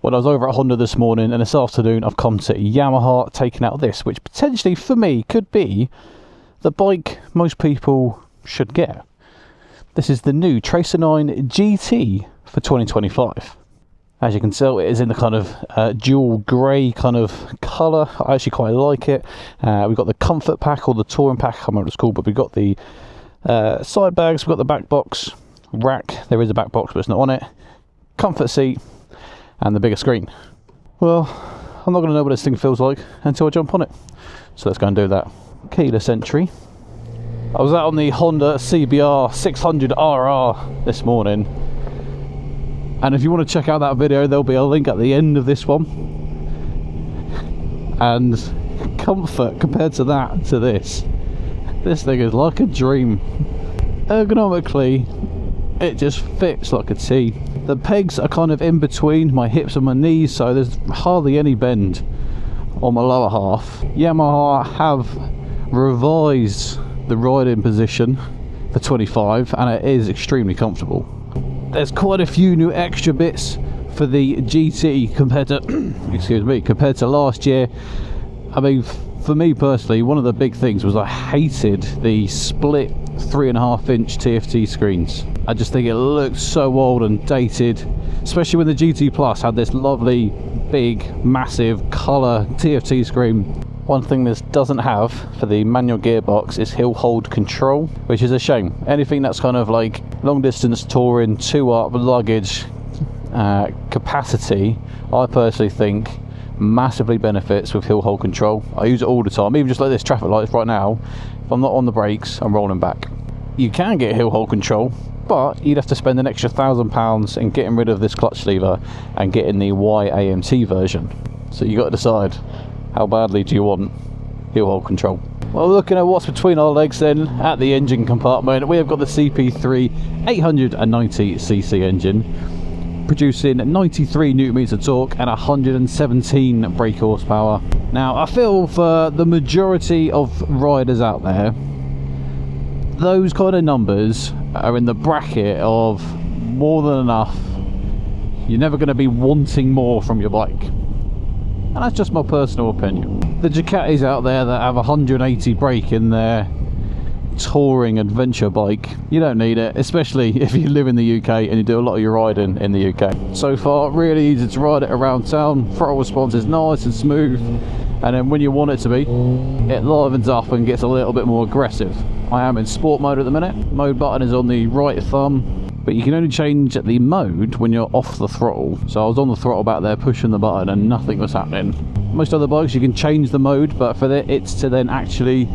Well, I was over at Honda this morning, and this afternoon I've come to Yamaha, taking out this, which potentially for me could be the bike most people should get. This is the new Tracer 9 GT for 2025. As you can tell, it is in the kind of dual grey kind of colour. I actually quite like it. We've got the comfort pack or the touring pack, I can't remember what it's called, but we've got the side bags, we've got the back box, rack, there is a back box but it's not on it, comfort seat, and the bigger screen. Well, I'm not going to know what this thing feels like until I jump on it. So let's go and do that. Keyless entry. I was out on the Honda CBR 600RR this morning, and if you want to check out that video, there'll be a link at the end of this one. And comfort compared to that, to this thing is like a dream. Ergonomically, it just fits like a T. The pegs are kind of in between my hips and my knees, so there's hardly any bend on my lower half. Yamaha have revised the riding position for 25, and it is extremely comfortable. There's quite a few new extra bits for the GT compared to excuse me, compared to last year. I mean, for me personally, one of the big things was I hated the split 3.5-inch TFT screens. I just think it looked so old and dated, especially when the GT Plus had this lovely big massive colour TFT screen. One thing this doesn't have for the manual gearbox is hill hold control, which is a shame. Anything that's kind of like long distance touring, 2-up luggage capacity, I personally think massively benefits with hill hold control. I use it all the time, even just like this traffic lights right now. If I'm not on the brakes, I'm rolling back. You can get hill hold control, but you'd have to spend an extra £1,000 in getting rid of this clutch lever and getting the YAMT version. So you got to decide, how badly do you want hill hold control? Well, looking at what's between our legs then, at the engine compartment, we have got the CP3 890cc engine, producing 93 Nm of torque and 117 brake horsepower. Now, I feel for the majority of riders out there, those kind of numbers are in the bracket of more than enough. You're never going to be wanting more from your bike. And that's just my personal opinion. The Ducatis out there that have 180 brake in their touring adventure bike, you don't need it, especially if you live in the UK and you do a lot of your riding in the UK. So far, really easy to ride it around town. Throttle response is nice and smooth, and then when you want it to be, it livens up and gets a little bit more aggressive. I am in sport mode at the minute. Mode button is on the right thumb, but you can only change the mode when you're off the throttle. So I was on the throttle back there pushing the button and nothing was happening. Most other bikes you can change the mode, but for it's to then actually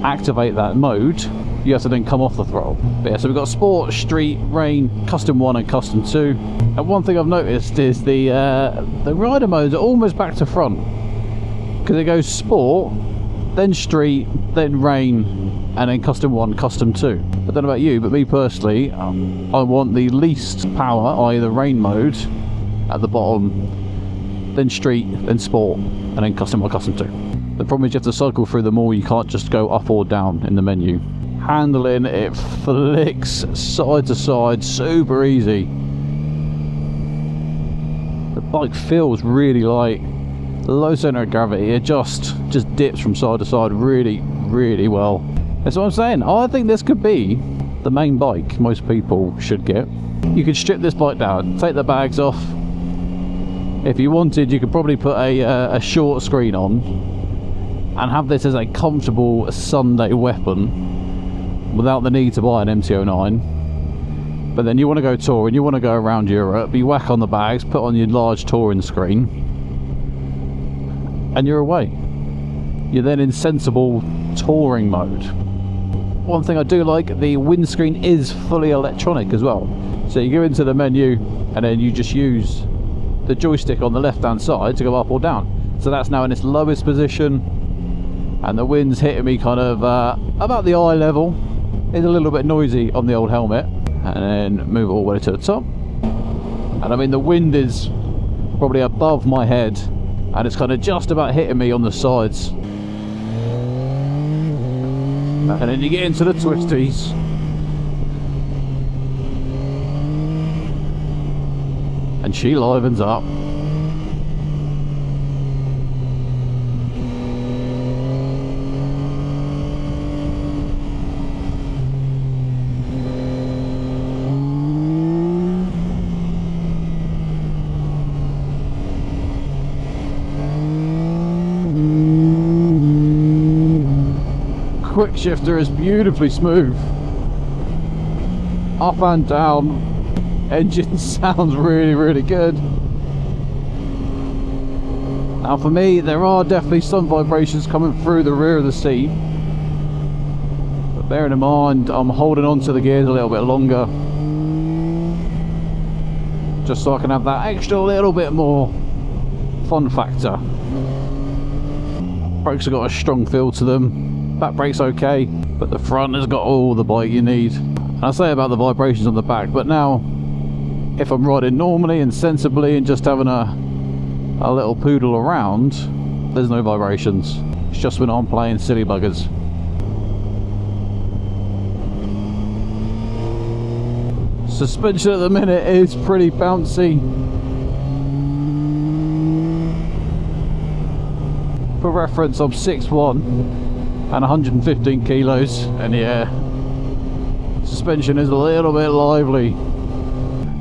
activate that mode, you have to then come off the throttle. But yeah, so we've got sport, street, rain, custom 1 and custom 2. And one thing I've noticed is the rider modes are almost back to front, because it goes sport, then street, then rain, and then custom 1, custom 2. I don't know about you, but me personally, I want the least power, i.e. the rain mode at the bottom, then street, then sport, and then custom 1, custom 2. The problem is you have to cycle through them all. You can't just go up or down in the menu. Handling, it flicks side to side, super easy. The bike feels really light, low center of gravity. It just dips from side to side really, really well. That's what I'm saying. I think this could be the main bike most people should get. You could strip this bike down, take the bags off. If you wanted, you could probably put a short screen on and have this as a comfortable Sunday weapon without the need to buy an MT-09. But then you want to go touring, you want to go around Europe, you whack on the bags, put on your large touring screen, and you're away. You're then in sensible touring mode. One thing I do like, the windscreen is fully electronic as well. So you go into the menu and then you just use the joystick on the left hand side to go up or down. So that's now in its lowest position, and the wind's hitting me kind of about the eye level. It's a little bit noisy on the old helmet, and then move it all the way to the top. And I mean, the wind is probably above my head, and it's kind of just about hitting me on the sides. And then you get into the twisties, and she livens up. quick shifter is beautifully smooth. Up and down. Engine sounds really, really good. Now for me, there are definitely some vibrations coming through the rear of the seat. But bearing in mind, I'm holding on to the gears a little bit longer, just so I can have that extra little bit more fun factor. Brakes have got a strong feel to them. Back brake's okay, but the front has got all the bite you need. And I say about the vibrations on the back, but now if I'm riding normally and sensibly and just having a little poodle around, there's no vibrations. It's just when I'm playing silly buggers. Suspension at the minute is pretty bouncy. For reference, I'm 6'1" and 115 kilos, and yeah, suspension is a little bit lively.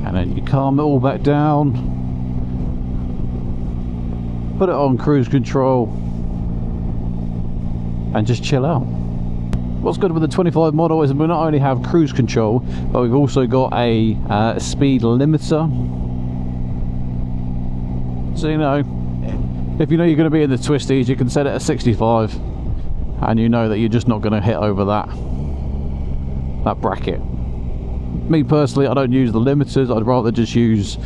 And then you calm it all back down, put it on cruise control, and just chill out. What's good with the 25 model is we not only have cruise control, but we've also got a speed limiter. So you know, if you know you're going to be in the twisties, you can set it at 65, and you know that you're just not going to hit over that bracket. Me personally, I don't use the limiters. I'd rather just use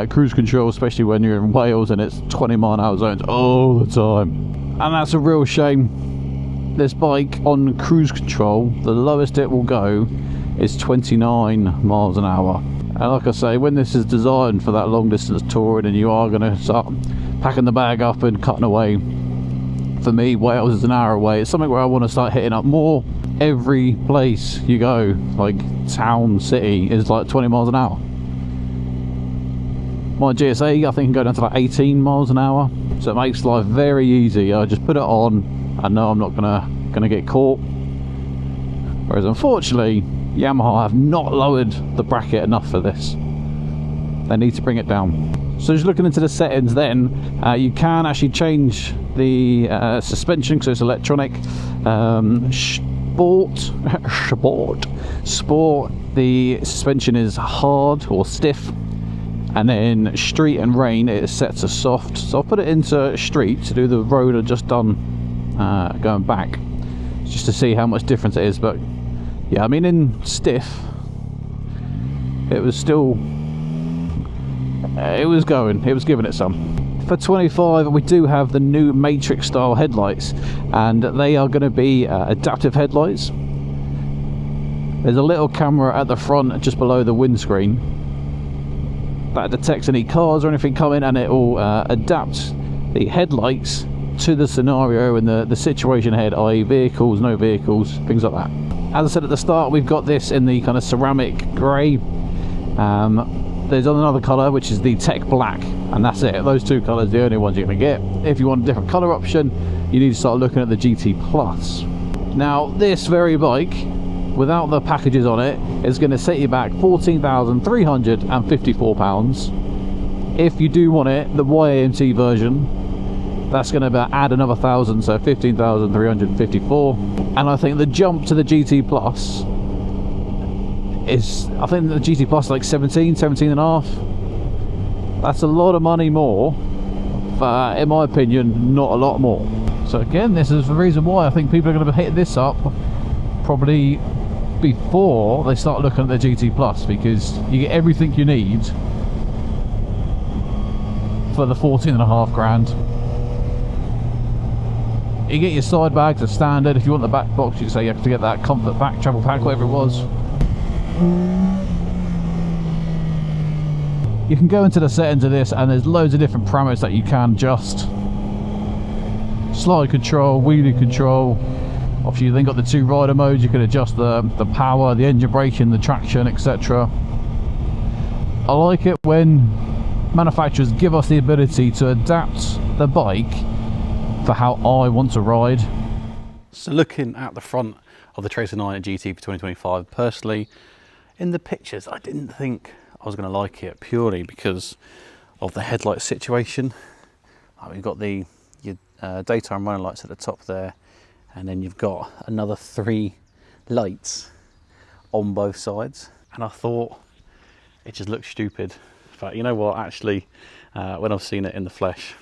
cruise control, especially when you're in Wales and it's 20-mile-an-hour zones all the time. And that's a real shame. This bike on cruise control, the lowest it will go is 29 miles an hour. And like I say, when this is designed for that long distance touring and you are going to start packing the bag up and cutting away, for me, Wales is an hour away. It's something where I want to start hitting up more. Every place you go, like town, city, is like 20 miles an hour. My GSA, I think, can go down to like 18 miles an hour, so it makes life very easy. I just put it on, I know I'm not gonna get caught. Whereas unfortunately, Yamaha have not lowered the bracket enough for this. They need to bring it down. So just looking into the settings then, you can actually change the suspension, because it's electronic. Sport, the suspension is hard or stiff, and then street and rain it is set to soft. So I'll put it into street to do the road I've just done going back, just to see how much difference it is. But yeah, I mean, in stiff it was still, it was giving it some. For 25, we do have the new Matrix style headlights, and they are going to be adaptive headlights. There's a little camera at the front just below the windscreen that detects any cars or anything coming, and it will adapt the headlights to the scenario and the situation ahead, i.e. vehicles, no vehicles, things like that. As I said at the start, we've got this in the kind of ceramic grey. There's another colour which is the Tech Black, and that's it. Those two colours are the only ones you're going to get. If you want a different colour option, you need to start looking at the GT Plus. Now this very bike, without the packages on it, is going to set you back £14,354. If you do want it, the YAMT version, that's going to add another £1,000, so 15,354. And I think the jump to the GT Plus is, I think the GT Plus is like 17 and a half. That's a lot of money more for, in my opinion, not a lot more. So again, this is the reason why I think people are going to be hitting this up probably before they start looking at the GT Plus, because you get everything you need for the 14.5 grand. You get your side bags as standard. If you want the back box, you say you have to get that comfort pack, travel pack, whatever it was. You can go into the settings of this, and there's loads of different parameters that you can adjust. Slide control, wheelie control. Obviously you then got the two rider modes. You can adjust the power, the engine braking, the traction, etc. I like it when manufacturers give us the ability to adapt the bike for how I want to ride. So looking at the front of the Tracer 9 GT for 2025, personally, in the pictures I didn't think I was going to like it, purely because of the headlight situation. We've got your daytime running lights at the top there, and then you've got another 3 lights on both sides. And I thought it just looked stupid, but you know what, actually when I've seen it in the flesh,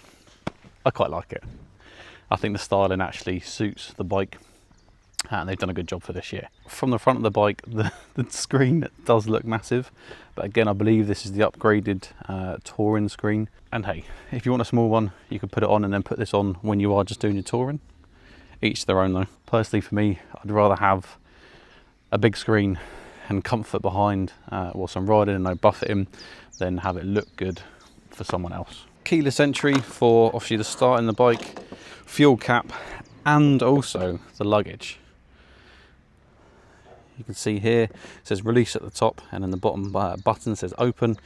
I quite like it. I think the styling actually suits the bike, and they've done a good job for this year. From the front of the bike, the screen does look massive, but again, I believe this is the upgraded touring screen. And hey, if you want a small one, you could put it on and then put this on when you are just doing your touring. Each their own though. Personally for me, I'd rather have a big screen and comfort behind whilst I'm riding and no buffeting than have it look good for someone else. Keyless entry for obviously the start in the bike, fuel cap, and also the luggage. You can see here it says release at the top, and then the bottom button says open.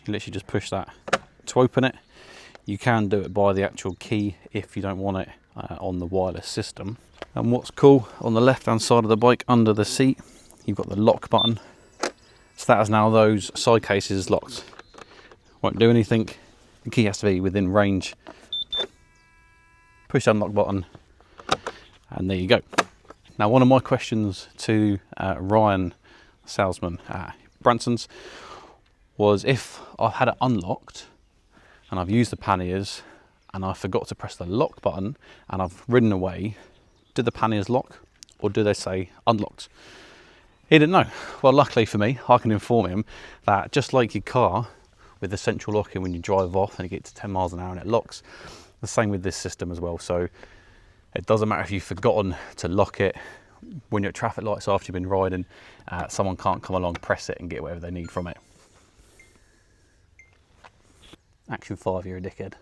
You literally just push that to open it. You can do it by the actual key if you don't want it on the wireless system. And what's cool, on the left hand side of the bike under the seat, you've got the lock button. So that is now those side cases locked. Won't do anything. The key has to be within range. Push the unlock button, and there you go. Now, one of my questions to Ryan, salesman at Branson's, was if I've had it unlocked and I've used the panniers and I forgot to press the lock button and I've ridden away, do the panniers lock or do they say unlocked? He didn't know. Well, luckily for me, I can inform him that just like your car with the central locking when you drive off and you get to 10 miles an hour and it locks, the same with this system as well. So it doesn't matter if you've forgotten to lock it. When you're at traffic lights after you've been riding, someone can't come along, press it and get whatever they need from it. Action 5, you're a dickhead.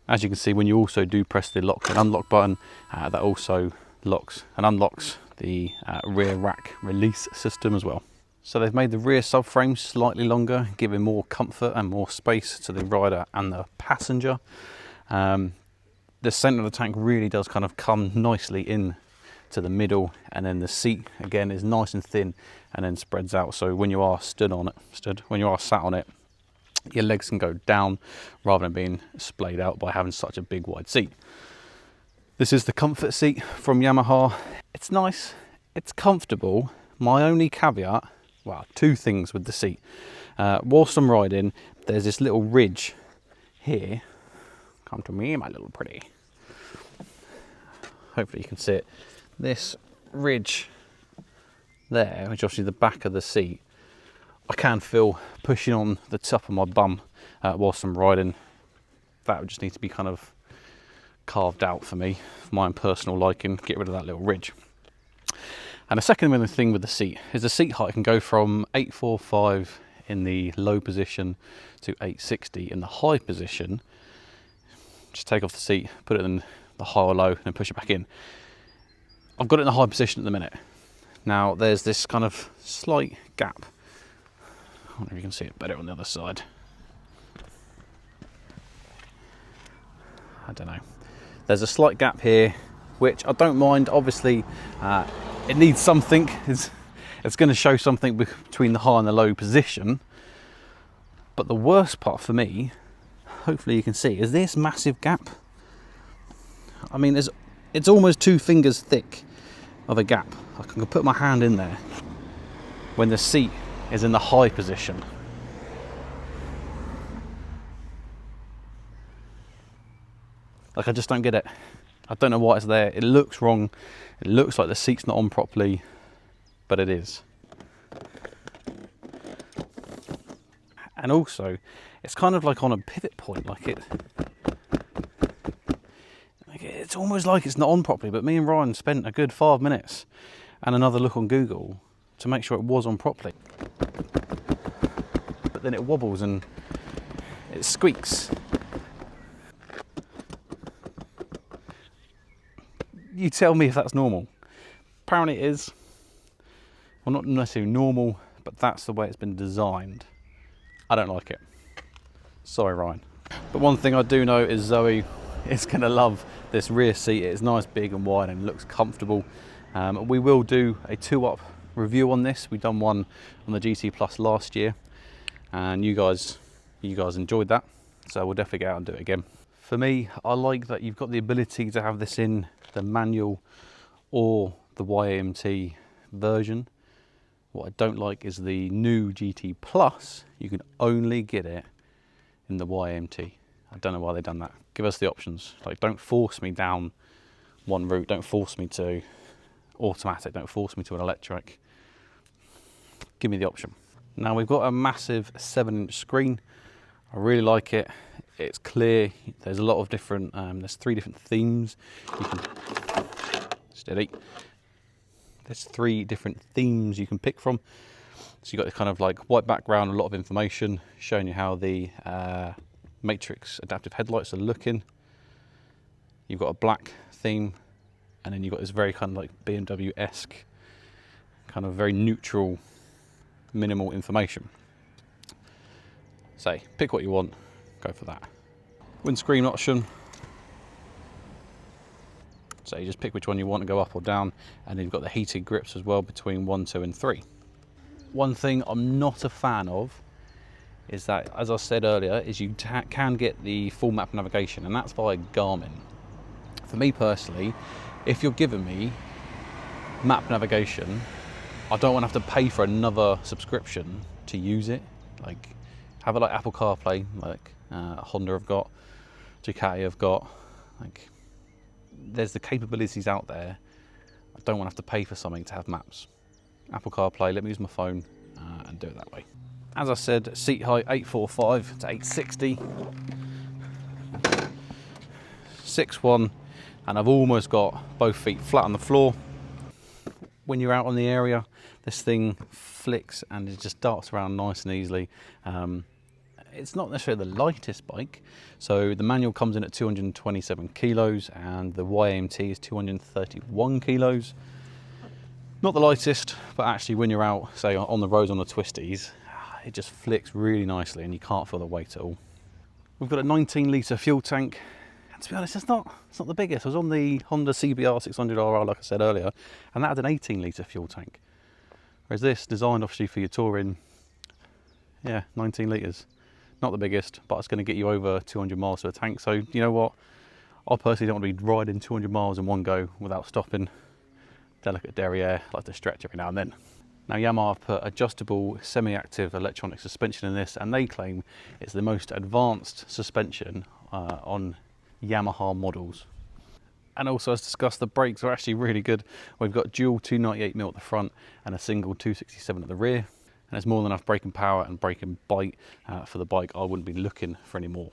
As you can see, when you also do press the lock and unlock button, that also locks and unlocks the rear rack release system as well. So they've made the rear subframe slightly longer, giving more comfort and more space to the rider and the passenger. The centre of the tank really does kind of come nicely in to the middle, and then the seat again is nice and thin and then spreads out. So when you are when you are sat on it, your legs can go down rather than being splayed out by having such a big wide seat. This is the comfort seat from Yamaha. It's nice, it's comfortable. My only caveat, well, 2 things with the seat. Whilst I'm riding, there's this little ridge here. Come to me, my little pretty. Hopefully you can see it. This ridge there, which is obviously the back of the seat, I can feel pushing on the top of my bum whilst I'm riding. That would just need to be kind of carved out for me, for my own personal liking. Get rid of that little ridge. And the second thing with the seat is the seat height can go from 845 in the low position to 860 in the high position. Just take off the seat, put it in the high or low, and push it back in. I've got it in the high position at the minute. Now there's this kind of slight gap. I wonder if you can see it better on the other side. I don't know. There's a slight gap here, which I don't mind. Obviously, it needs something. It's going to show something between the high and the low position. But the worst part for me, hopefully you can see, is this massive gap. I mean, it's almost 2 fingers thick of a gap. I can put my hand in there when the seat is in the high position. Like, I just don't get it. I don't know why it's there. It looks wrong. It looks like the seat's not on properly, but it is. And also, it's kind of like on a pivot point, it's almost like it's not on properly, but me and Ryan spent a good 5 minutes and another look on Google to make sure it was on properly. But then it wobbles and it squeaks. You tell me if that's normal. Apparently it is. Well, not necessarily normal, but that's the way it's been designed. I don't like it. Sorry, Ryan. But one thing I do know is Zoe is going to love this rear seat. It's nice, big and wide, and looks comfortable. We will do a 2-up review on this. We've done one on the GT Plus last year, and you guys enjoyed that, so we'll definitely get out and do it again. For me, I like that you've got the ability to have this in the manual or the YAMT version. What I don't like is the new GT Plus, you can only get it in the YAMT. I don't know why they've done that. Give us the options. Like, don't force me down one route, don't force me to automatic, don't force me to an electric. Give me the option. Now we've got a massive 7-inch screen. I really like it. It's clear. There's a lot of different, there's 3 different themes. You can, steady. There's 3 different themes you can pick from. So you've got this kind of like white background, a lot of information showing you how the Matrix adaptive headlights are looking. You've got a black theme, and then you've got this very kind of like BMW-esque, kind of very neutral, minimal information. Say, pick what you want, go for that. Windscreen option. So you just pick which one you want to go up or down, and then you've got the heated grips as well between 1, 2 and 3. One thing I'm not a fan of is that, as I said earlier, is you can get the full map navigation, and that's via Garmin. For me personally, if you're giving me map navigation, I don't want to have to pay for another subscription to use it. Like, have it like Apple CarPlay, like Honda have got, Ducati have got. Like, there's the capabilities out there. I don't want to have to pay for something to have maps. Apple CarPlay, let me use my phone and do it that way. As I said, seat height 845 to 860, 6'1", and I've almost got both feet flat on the floor. When you're out on the area, this thing flicks and it just darts around nice and easily. It's not necessarily the lightest bike, so the manual comes in at 227 kilos and the YAMT is 231 kilos. Not the lightest, but actually when you're out, say on the roads on the twisties, it just flicks really nicely and you can't feel the weight at all. We've got a 19 litre fuel tank, and to be honest, it's not the biggest. I was on the Honda CBR 600RR, like I said earlier, and that had an 18 litre fuel tank. Whereas this, designed obviously for your touring, yeah, 19 litres. Not the biggest, but it's going to get you over 200 miles to a tank. So you know what? I personally don't want to be riding 200 miles in one go without stopping. Delicate derriere, like to stretch every now and then. Now Yamaha have put adjustable semi-active electronic suspension in this, and they claim it's the most advanced suspension on Yamaha models. And also, as discussed, the brakes are actually really good. We've got dual 298mm at the front and a single 267 at the rear. And it's more than enough braking power and braking bite for the bike. I wouldn't be looking for any more.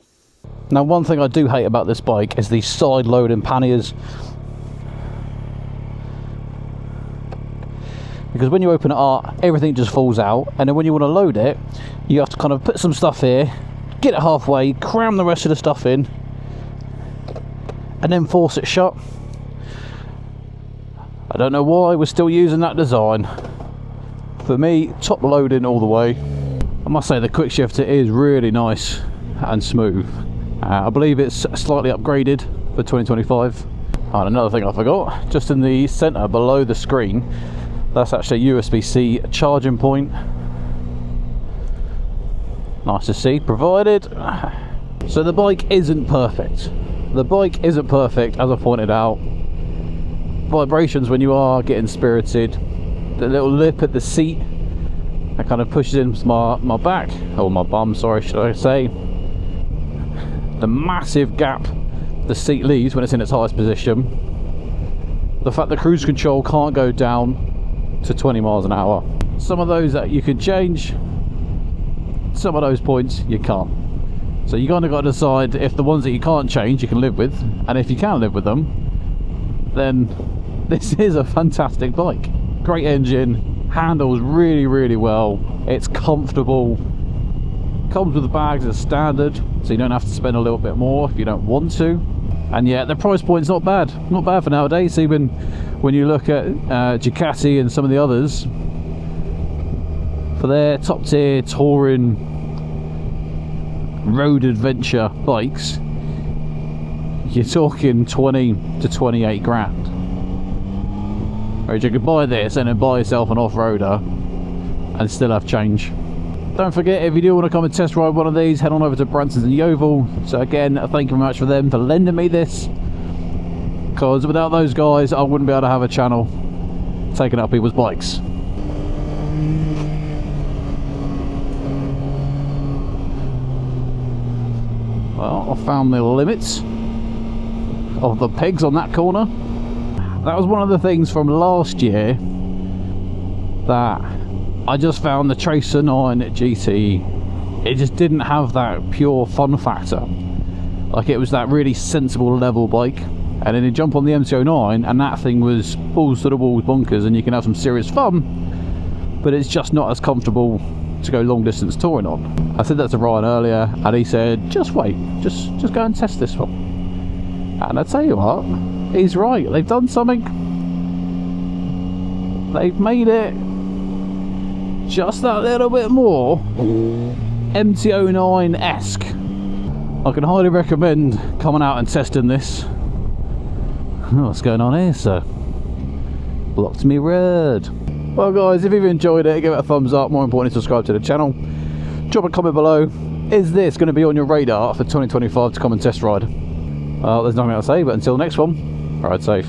Now, one thing I do hate about this bike is the side loading panniers. Because when you open it up, everything just falls out, and then when you want to load it, you have to kind of put some stuff here, get it halfway, cram the rest of the stuff in, and then force it shut. I don't know why we're still using that design. For me, top loading all the way. I must say the quick shifter is really nice and smooth. I believe it's slightly upgraded for 2025. And another thing I forgot, just in the centre below the screen, that's actually a USB-C charging point. Nice to see, provided. So the bike isn't perfect. The bike isn't perfect, as I pointed out. Vibrations when you are getting spirited. The little lip at the seat that kind of pushes into my back, or my bum, sorry, should I say. The massive gap the seat leaves when it's in its highest position. The fact that cruise control can't go down to 20 miles an hour. Some of those that you could change, some of those points you can't. So you kind of got to decide if the ones that you can't change you can live with, and if you can live with them, then this is a fantastic bike. Great engine, handles really, really well. It's comfortable. Comes with the bags as standard, so you don't have to spend a little bit more if you don't want to. And yeah, the price point's not bad. Not bad for nowadays. Even when you look at Ducati and some of the others, for their top tier touring road adventure bikes, you're talking 20 to 28 grand. Whereas you could buy this and then buy yourself an off-roader and still have change. Don't forget, if you do want to come and test ride one of these, head on over to Branson's and Yeovil. So again, thank you very much for them for lending me this, because without those guys I wouldn't be able to have a channel taking up people's bikes. Well, I found the limits of the pegs on that corner. That was one of the things from last year that I just found the Tracer 9 GT, it just didn't have that pure fun factor. Like, it was that really sensible level bike, and then you jump on the MT-09 and that thing was balls to the walls bonkers, and you can have some serious fun, but it's just not as comfortable to go long distance touring on. I said that to Ryan earlier and he said, just wait, just go and test this one. And I tell you what, he's right. They've done something. They've made it just that little bit more MT-09-esque. I can highly recommend coming out and testing this. Oh, what's going on here, sir? Blocked me red. Well guys, if you've enjoyed it, give it a thumbs up. More importantly, subscribe to the channel. Drop a comment below. Is this going to be on your radar for 2025 to come and test ride? There's nothing else to say, but until next one, ride safe.